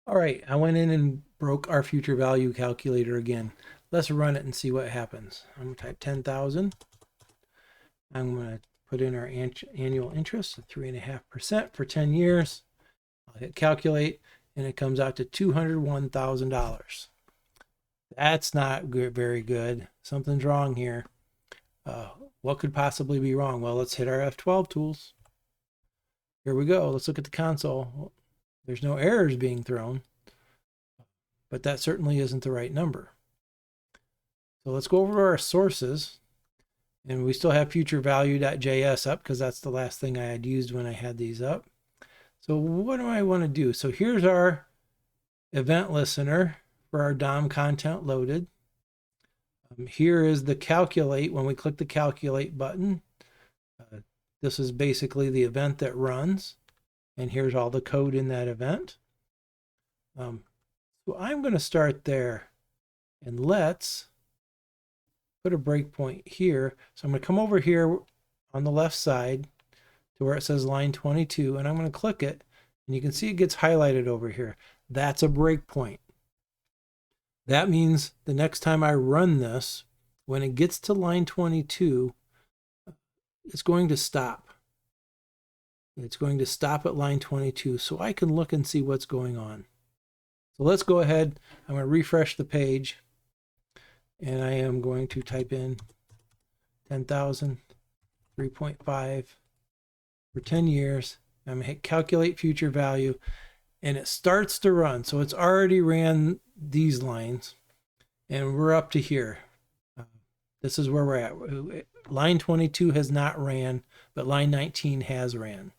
All right, I went in and broke our future value calculator again. Let's run it and see what happens. I'm going to type 10,000. I'm going to put in our annual interest of 3.5% for 10 years. I'll hit calculate, and it comes out to $201,000. That's not very good. Something's wrong here. What could possibly be wrong? Well, let's hit our F12 tools. Here we go. Let's look at the console. There's no errors being thrown, but that certainly isn't the right number. So let's go over our sources, and we still have future value.js up because that's the last thing I had used when I had these up. So what do I want to do? So here's our event listener for our DOM content loaded. Here is the calculate. When we click the calculate button, this is basically the event that runs, and here's all the code in that event. So I'm going to start there, and let's put a breakpoint here. So I'm going to come over here on the left side to where it says line 22, and I'm going to click it, and you can see it gets highlighted over here. That's a breakpoint. That means the next time I run this, when it gets to line 22, it's going to stop. It's going to stop at line 22, so I can look and see what's going on. So let's go ahead. I'm going to refresh the page, and I am going to type in 10,000, 3.5 for 10 years. I'm going to hit calculate future value, and it starts to run. So it's already ran these lines, and we're up to here. This is where we're at. Line 22 has not ran, but line 19 has ran.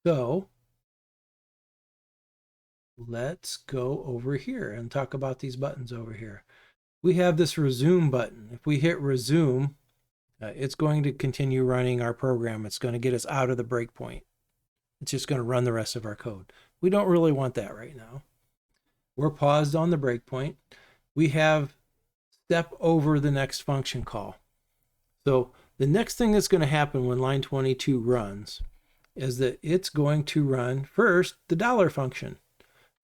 So let's go over here and talk about these buttons over here. We have this resume button. If we hit resume, it's going to continue running our program. It's going to get us out of the breakpoint. It's just going to run the rest of our code. We don't really want that right now. We're paused on the breakpoint. We have step over the next function call. So the next thing that's going to happen when line 22 runs is that it's going to run first the dollar function,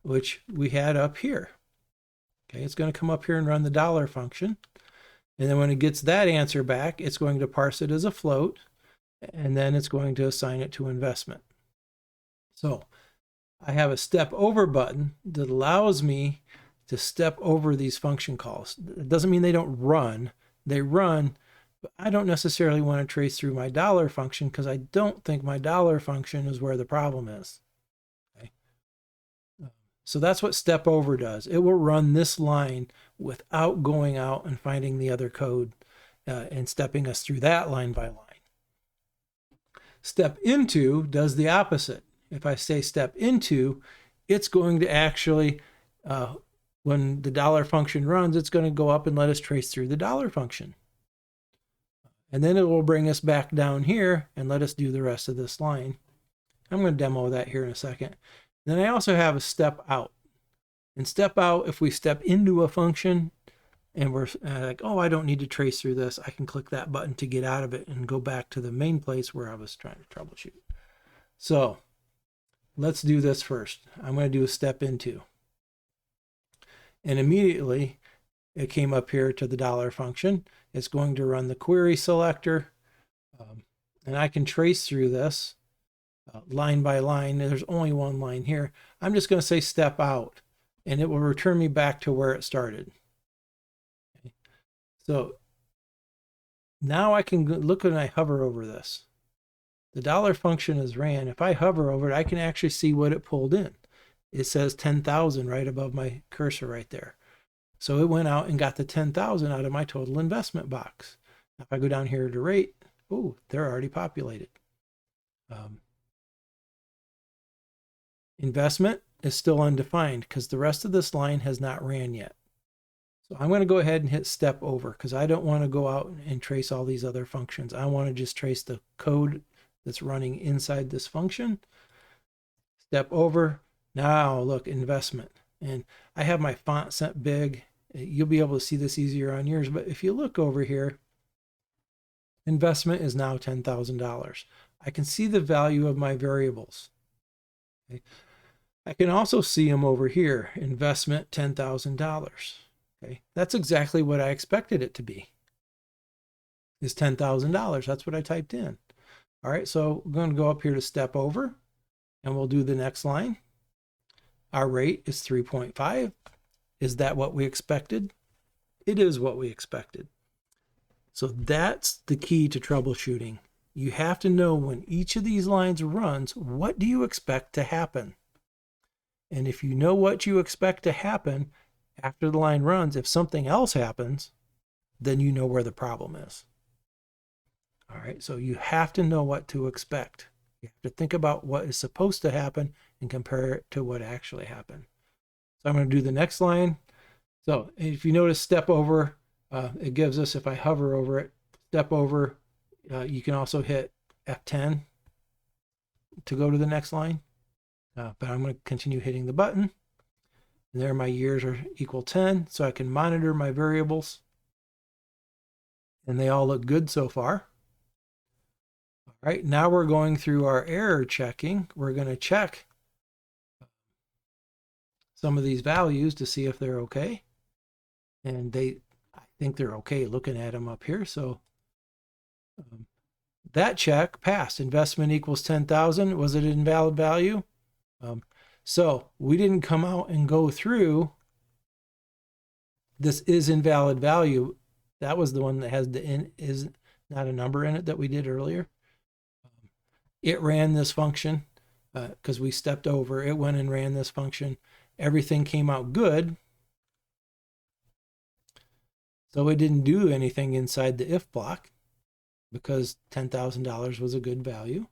which we had up here. Okay, it's going to come up here and run the dollar function. And then when it gets that answer back, it's going to parse it as a float, and then it's going to assign it to investment. So I have a step over button that allows me to step over these function calls. It doesn't mean they don't run. They run, but I don't necessarily want to trace through my dollar function because I don't think my dollar function is where the problem is. Okay. So that's what step over does. It will run this line without going out and finding the other code and stepping us through that line by line. Step into does the opposite. If I say step into, it's going to actually, when the dollar function runs, it's going to go up and let us trace through the dollar function. And then it will bring us back down here and let us do the rest of this line. I'm going to demo that here in a second. Then I also have a step out. And step out, if we step into a function and we're like, oh, I don't need to trace through this, I can click that button to get out of it and go back to the main place where I was trying to troubleshoot. So let's do this first. I'm going to do a step into. And immediately it came up here to the dollar function. It's going to run the query selector. And I can trace through this line by line. There's only one line here. I'm just going to say step out, and it will return me back to where it started. Okay. So now I can look when I hover over this. The dollar function is ran. If I hover over it, I can actually see what it pulled in. It says 10,000 right above my cursor right there. So it went out and got the 10,000 out of my total investment box. If I go down here to rate, oh, they're already populated. Investment is still undefined because the rest of this line has not ran yet. So I'm going to go ahead and hit step over because I don't want to go out and trace all these other functions. I want to just trace the code that's running inside this function. Step over. Now look, investment. And I have my font set big. You'll be able to see this easier on yours. But if you look over here, investment is now $10,000. I can see the value of my variables. Okay. I can also see them over here, investment $10,000. Okay, that's exactly what I expected it to be, is $10,000. That's what I typed in. All right, so we're going to go up here to step over, and we'll do the next line. Our rate is 3.5. Is that what we expected? It is what we expected. So that's the key to troubleshooting. You have to know when each of these lines runs, what do you expect to happen? And if you know what you expect to happen after the line runs, if something else happens, then you know where the problem is. All right, so you have to know what to expect. You have to think about what is supposed to happen and compare it to what actually happened. So I'm going to do the next line. So if you notice step over, it gives us, if I hover over it, step over, you can also hit F10 to go to the next line. But I'm going to continue hitting the button. And there my years are equal 10, so I can monitor my variables. And they all look good so far. All right, now we're going through our error checking. We're going to check some of these values to see if they're okay. And I think they're okay looking at them up here. So that check passed. Investment equals 10,000. Was it an invalid value? So we didn't come out and go through this is invalid value. That was the one that has the is not a number in it that we did earlier. It ran this function because we stepped over. It went and ran this function. Everything came out good. So it didn't do anything inside the if block because $10,000 was a good value.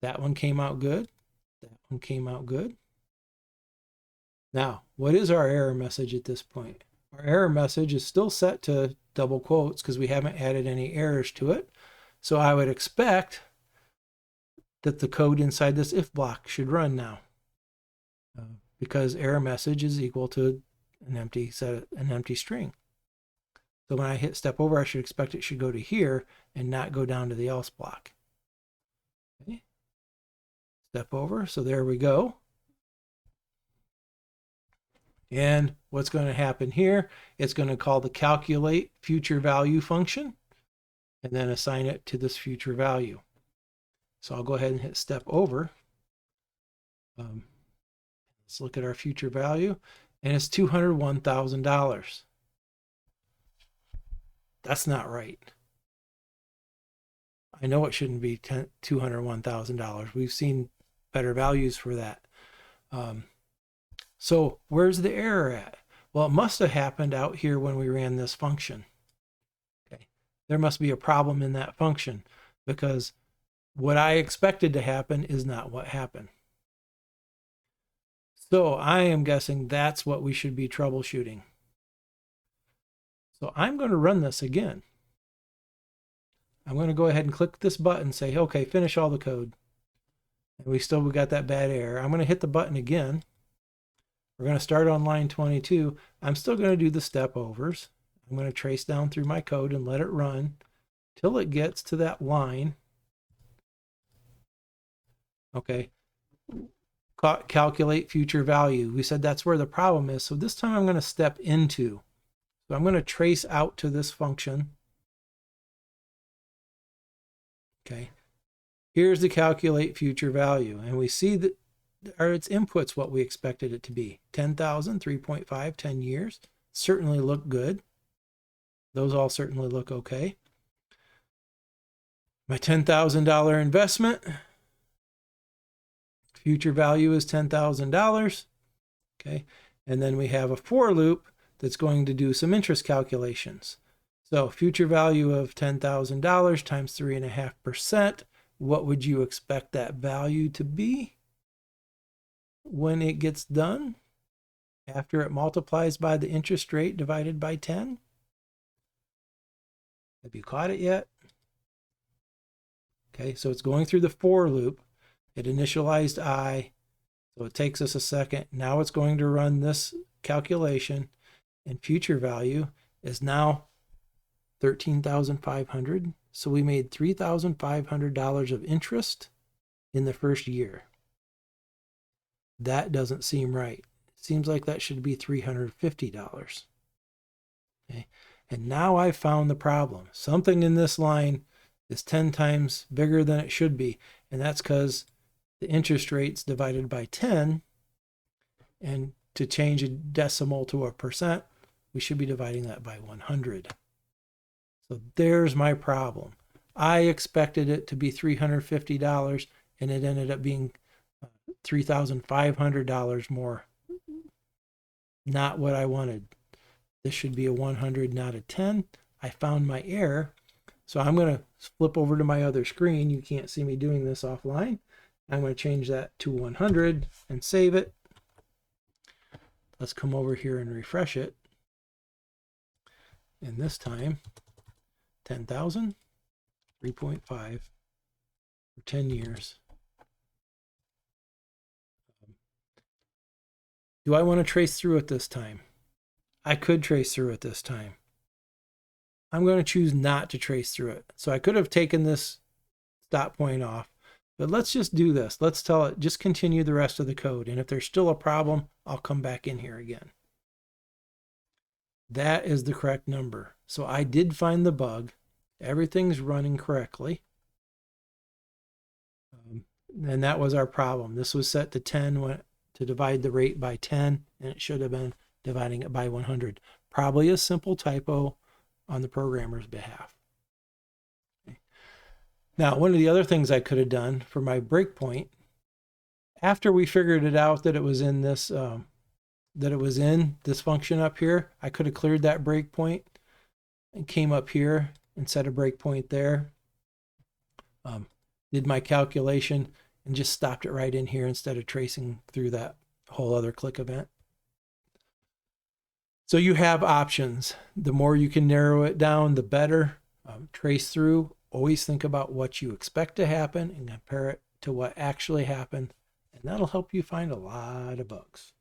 That one came out good. That one came out good. Now, what is our error message at this point? Our error message is still set to double quotes because we haven't added any errors to it. So I would expect that the code inside this if block should run now because error message is equal to an empty string. So when I hit step over, I should expect it should go to here and not go down to the else block. Okay. Step over, so there we go. And what's going to happen here, it's going to call the calculate future value function and then assign it to this future value. So I'll go ahead and hit step over. Let's look at our future value, and it's $201,000. That's not right. I know it shouldn't be $201,000. We've seen better values for that. So where's the error at? Well, it must have happened out here when we ran this function. Okay, there must be a problem in that function because what I expected to happen is not what happened. So I am guessing that's what we should be troubleshooting. So I'm going to run this again. I'm going to go ahead and click this button, say, okay, finish all the code. And we got that bad error. I'm going to hit the button again. We're going to start on line 22. I'm still going to do the step overs. I'm going to trace down through my code and let it run till it gets to that line. Okay. Calculate future value. We said that's where the problem is. So this time I'm going to step into. So I'm going to trace out to this function. Okay. Here's the calculate future value. And we see that its inputs what we expected it to be. 10,000, 3.5, 10 years. Certainly look good. Those all certainly look okay. My $10,000 investment. Future value is $10,000. Okay. And then we have a for loop that's going to do some interest calculations. So future value of $10,000 times 3.5%. What would you expect that value to be when it gets done after it multiplies by the interest rate divided by 10? Have you caught it yet? Okay, so it's going through the for loop. It initialized I, so it takes us a second. Now it's going to run this calculation, and future value is now $13,500. So we made $3,500 of interest in the first year. That doesn't seem right. It seems like that should be $350. Okay. And now I've found the problem. Something in this line is 10 times bigger than it should be. And that's because the interest rate's divided by 10. And to change a decimal to a percent, we should be dividing that by 100. So there's my problem. I expected it to be $350 and it ended up being $3,500 more. Not what I wanted. This should be a 100, not a 10. I found my error. So I'm going to flip over to my other screen. You can't see me doing this offline. I'm going to change that to 100 and save it. Let's come over here and refresh it. And this time, 10,000, 3.5 for 10 years. Do I want to trace through it this time? I could trace through it this time. I'm going to choose not to trace through it. So I could have taken this stop point off, but let's just do this. Let's tell it, just continue the rest of the code. And if there's still a problem, I'll come back in here again. That is the correct number. So I did find the bug. Everything's running correctly. And that was our problem. This was set to 10 to divide the rate by 10, and it should have been dividing it by 100. Probably a simple typo on the programmer's behalf. Okay. Now, one of the other things I could have done for my breakpoint, after we figured it out that it was in this function up here, I could have cleared that breakpoint and came up here and set a breakpoint there. Did my calculation and just stopped it right in here instead of tracing through that whole other click event. So you have options. The more you can narrow it down, the better. Trace through. Always think about what you expect to happen and compare it to what actually happened. And that'll help you find a lot of bugs.